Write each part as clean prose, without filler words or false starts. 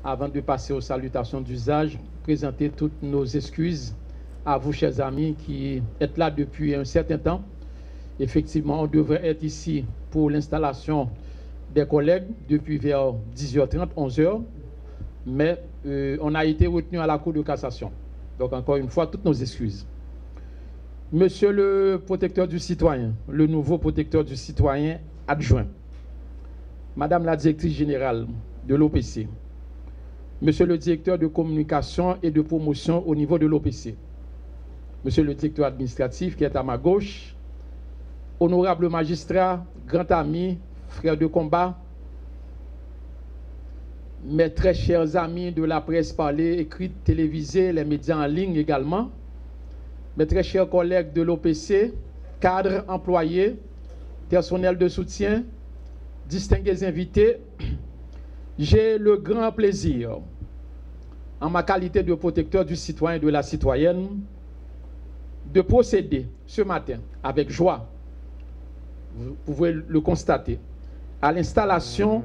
avant de passer aux salutations d'usage, présenter toutes nos excuses à vous, chers amis, qui êtes là depuis un certain temps. Effectivement, on devrait être ici pour l'installation des collègues depuis vers 10h30, 11h, mais on a été retenu à la Cour de cassation. Donc, encore une fois, toutes nos excuses. Monsieur le protecteur du citoyen, le nouveau protecteur du citoyen adjoint, Madame la directrice générale de l'OPC, Monsieur le directeur de communication et de promotion au niveau de l'OPC, Monsieur le directeur administratif qui est à ma gauche, honorable magistrat, grand ami, frère de combat, mes très chers amis de la presse parlée, écrite, télévisée, les médias en ligne également, mes très chers collègues de l'OPC, cadres, employés, personnel de soutien, distingués invités, j'ai le grand plaisir, en ma qualité de protecteur du citoyen et de la citoyenne, de procéder ce matin avec joie, vous pouvez le constater, à l'installation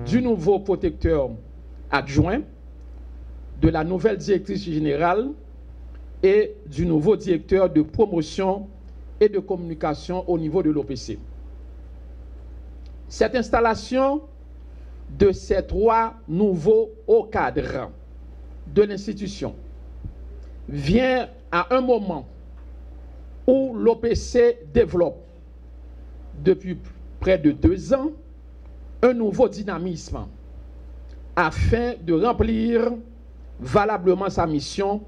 du nouveau protecteur adjoint, de la nouvelle directrice générale et du nouveau directeur de promotion et de communication au niveau de l'OPC. Cette installation de ces trois nouveaux hauts cadres de l'institution vient à un moment où l'OPC développe depuis près de 2 ans un nouveau dynamisme afin de remplir valablement sa mission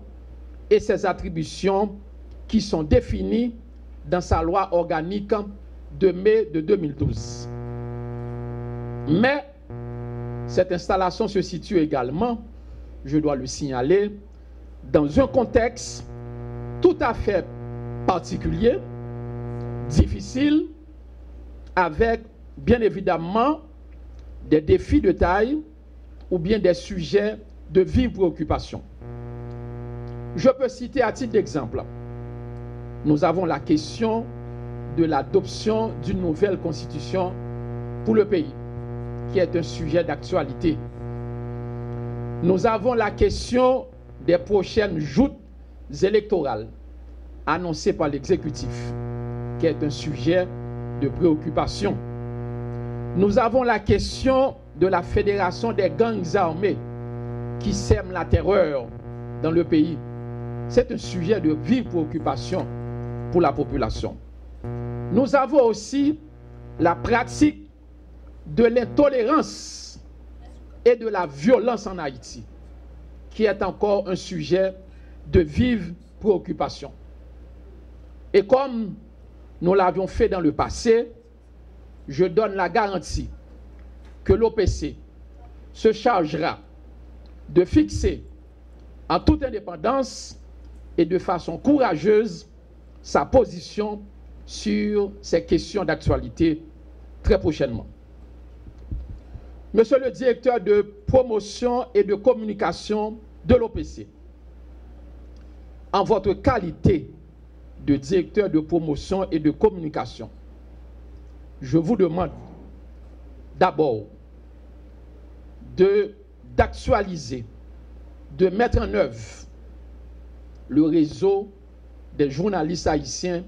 et ses attributions qui sont définies dans sa loi organique de mai de 2012. Mais cette installation se situe également, je dois le signaler, dans un contexte tout à fait particulier, difficile, avec bien évidemment des défis de taille ou bien des sujets de vive préoccupation. Je peux citer à titre d'exemple, nous avons la question de l'adoption d'une nouvelle constitution pour le pays, qui est un sujet d'actualité. Nous avons la question des prochaines joutes électorales annoncées par l'exécutif, qui est un sujet de préoccupation. Nous avons la question de la fédération des gangs armés qui sèment la terreur dans le pays. C'est un sujet de vive préoccupation pour la population. Nous avons aussi la pratique de l'intolérance et de la violence en Haïti, qui est encore un sujet de vive préoccupation. Et comme nous l'avions fait dans le passé, je donne la garantie que l'OPC se chargera de fixer en toute indépendance et de façon courageuse sa position sur ces questions d'actualité très prochainement. Monsieur le directeur de promotion et de communication de l'OPC, en votre qualité de directeur de promotion et de communication, je vous demande d'abord d'actualiser, de mettre en œuvre le réseau des journalistes haïtiens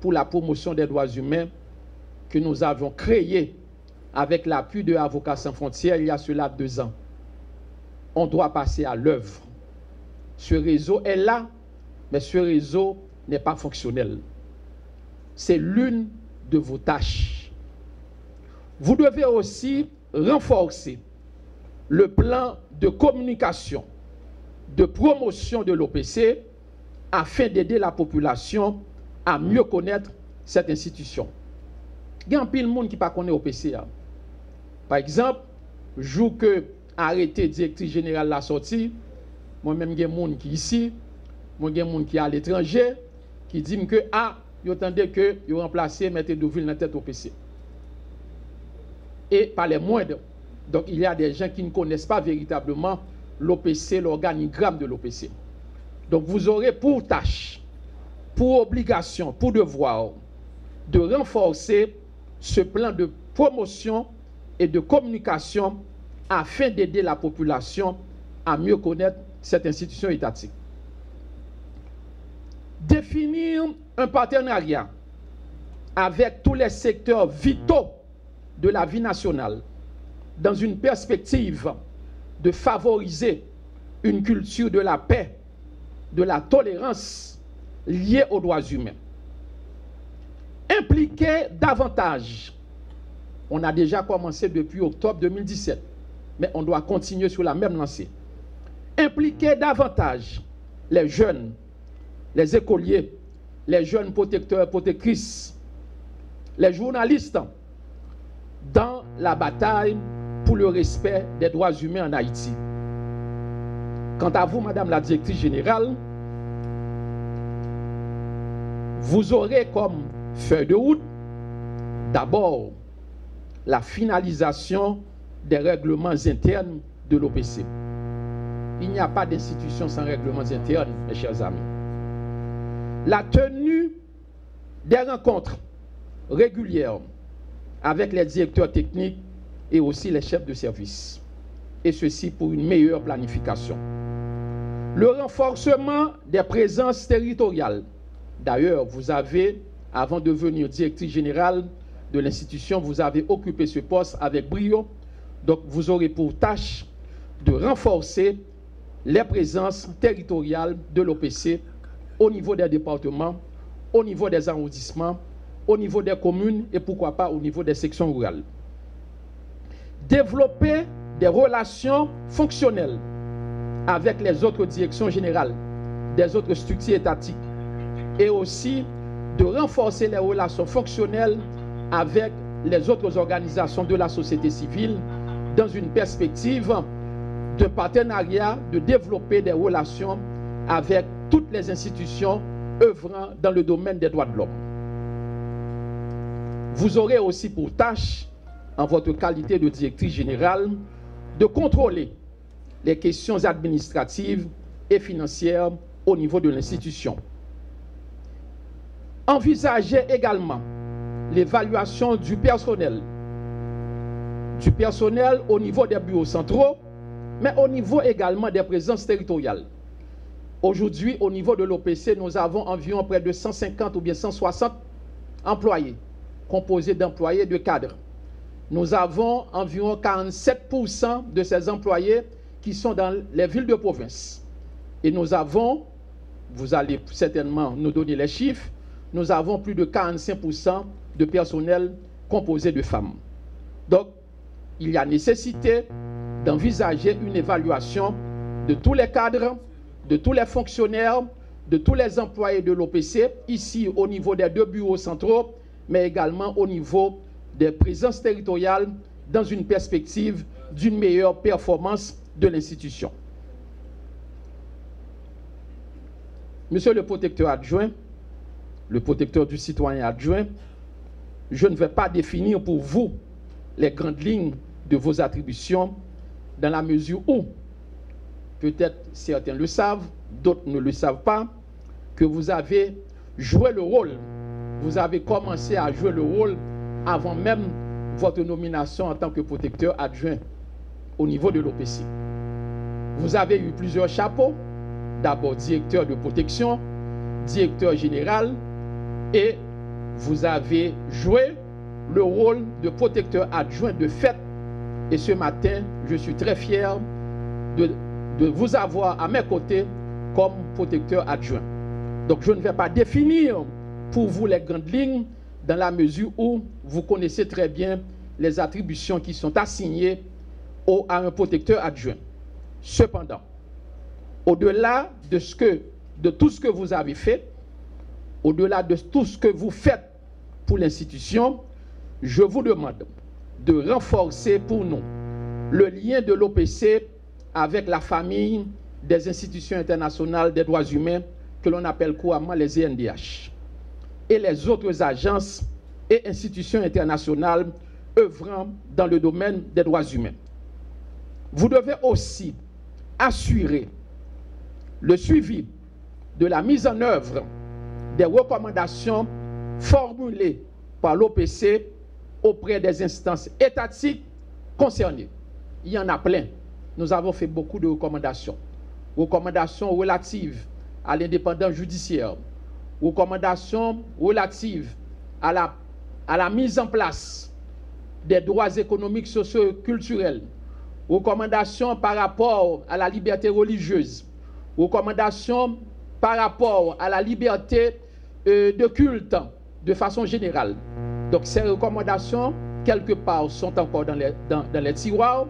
pour la promotion des droits humains que nous avons créé avec l'appui de Avocats sans frontières il y a cela 2 ans. On doit passer à l'œuvre. Ce réseau est là, mais ce réseau n'est pas fonctionnel. C'est l'une de vos tâches. Vous devez aussi renforcer le plan de communication, de promotion de l'OPC afin d'aider la population à mieux connaître cette institution. Il y a un pile de monde qui ne connaît l'OPC. Par exemple, jour que arrêté directrice générale la sortie, moi-même, il y a des gens qui ici, moi, il y a des gens qui à l'étranger, qui disent que, ils attendent que ils remplacé M. Deauville dans la tête OPC. Et par les moindres. Donc, il y a des gens qui ne connaissent pas véritablement l'OPC, l'organigramme de l'OPC. Donc, vous aurez pour tâche, pour obligation, pour devoir, de renforcer ce plan de promotion et de communication afin d'aider la population à mieux connaître cette institution étatique. Définir un partenariat avec tous les secteurs vitaux de la vie nationale dans une perspective de favoriser une culture de la paix, de la tolérance liée aux droits humains. Impliquer davantage. On a déjà commencé depuis octobre 2017, mais on doit continuer sur la même lancée. Impliquer davantage les jeunes, les écoliers, les jeunes protecteurs, protectrices, les journalistes dans la bataille pour le respect des droits humains en Haïti. Quant à vous, Madame la Directrice Générale, vous aurez comme feuille de route d'abord la finalisation des règlements internes de l'OPC. Il n'y a pas d'institution sans règlements internes, mes chers amis. La tenue des rencontres régulières avec les directeurs techniques et aussi les chefs de service. Et ceci pour une meilleure planification. Le renforcement des présences territoriales. D'ailleurs, vous avez, avant de devenir directrice générale de l'institution, vous avez occupé ce poste avec brio. Donc, vous aurez pour tâche de renforcer les présences territoriales de l'OPC au niveau des départements, au niveau des arrondissements, au niveau des communes et pourquoi pas au niveau des sections rurales. Développer des relations fonctionnelles avec les autres directions générales des autres structures étatiques et aussi de renforcer les relations fonctionnelles avec les autres organisations de la société civile dans une perspective de partenariat, de développer des relations avec toutes les institutions œuvrant dans le domaine des droits de l'homme. Vous aurez aussi pour tâche, en votre qualité de directrice générale, de contrôler les questions administratives et financières au niveau de l'institution. Envisagez également l'évaluation du personnel au niveau des bureaux centraux, mais au niveau également des présences territoriales. Aujourd'hui, au niveau de l'OPC, nous avons environ près de 150 ou bien 160 employés, composés d'employés de cadres. Nous avons environ 47% de ces employés qui sont dans les villes de province. Et nous avons, vous allez certainement nous donner les chiffres, nous avons plus de 45% de personnel composé de femmes. Donc, il y a nécessité d'envisager une évaluation de tous les cadres, de tous les fonctionnaires, de tous les employés de l'OPC, ici au niveau des 2 bureaux centraux, mais également au niveau des présences territoriales dans une perspective d'une meilleure performance de l'institution. Monsieur le protecteur adjoint, le protecteur du citoyen adjoint, je ne vais pas définir pour vous les grandes lignes de vos attributions dans la mesure où, peut-être certains le savent, d'autres ne le savent pas, que vous avez joué le rôle, vous avez commencé à jouer le rôle avant même votre nomination en tant que protecteur adjoint au niveau de l'OPC. Vous avez eu plusieurs chapeaux, d'abord directeur de protection, directeur général, et vous avez joué le rôle de protecteur adjoint de fait. Et ce matin, je suis très fier de vous avoir à mes côtés comme protecteur adjoint. Donc je ne vais pas définir pour vous les grandes lignes dans la mesure où vous connaissez très bien les attributions qui sont assignées à un protecteur adjoint. Cependant, au-delà de tout ce que vous avez fait, au-delà de tout ce que vous faites pour l'institution, je vous demande de renforcer pour nous le lien de l'OPC avec la famille des institutions internationales des droits humains que l'on appelle couramment les ENDH et les autres agences et institutions internationales œuvrant dans le domaine des droits humains. Vous devez aussi assurer le suivi de la mise en œuvre des recommandations formulées par l'OPC auprès des instances étatiques concernées. il y en a plein. Nous avons fait beaucoup de recommandations. Recommandations relatives à l'indépendance judiciaire, recommandations relatives à la mise en place des droits économiques, sociaux et culturels, recommandations par rapport à la liberté religieuse, recommandations par rapport à la liberté de culte de façon générale. Donc ces recommandations, quelque part, sont encore dans les tiroirs,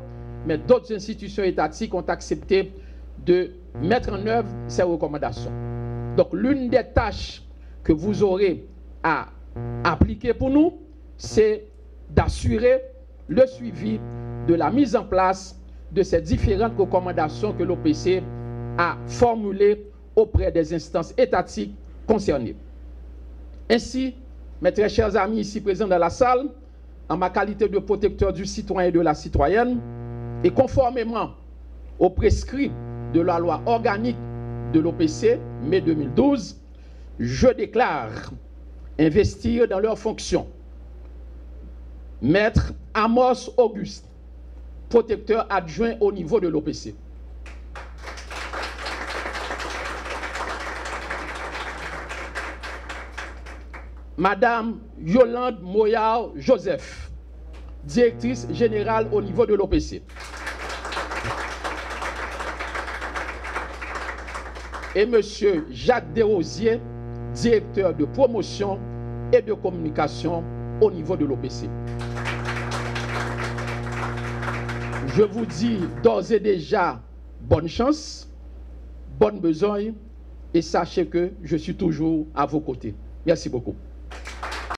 mais d'autres institutions étatiques ont accepté de mettre en œuvre ces recommandations. Donc l'une des tâches que vous aurez à appliquer pour nous, c'est d'assurer le suivi de la mise en place de ces différentes recommandations que l'OPC a formulées auprès des instances étatiques concernées. Ainsi, mes très chers amis ici présents dans la salle, en ma qualité de protecteur du citoyen et de la citoyenne, et conformément aux prescrits de la loi organique de l'OPC, mai 2012, je déclare investir dans leurs fonctions Maître Amos Auguste, protecteur adjoint au niveau de l'OPC. Madame Yolande Moyard Joseph, directrice générale au niveau de l'OPC. Et Monsieur Jacques Desrosiers, directeur de promotion et de communication au niveau de l'OPC. Je vous dis d'ores et déjà bonne chance, bonne besogne, et sachez que je suis toujours à vos côtés. Merci beaucoup.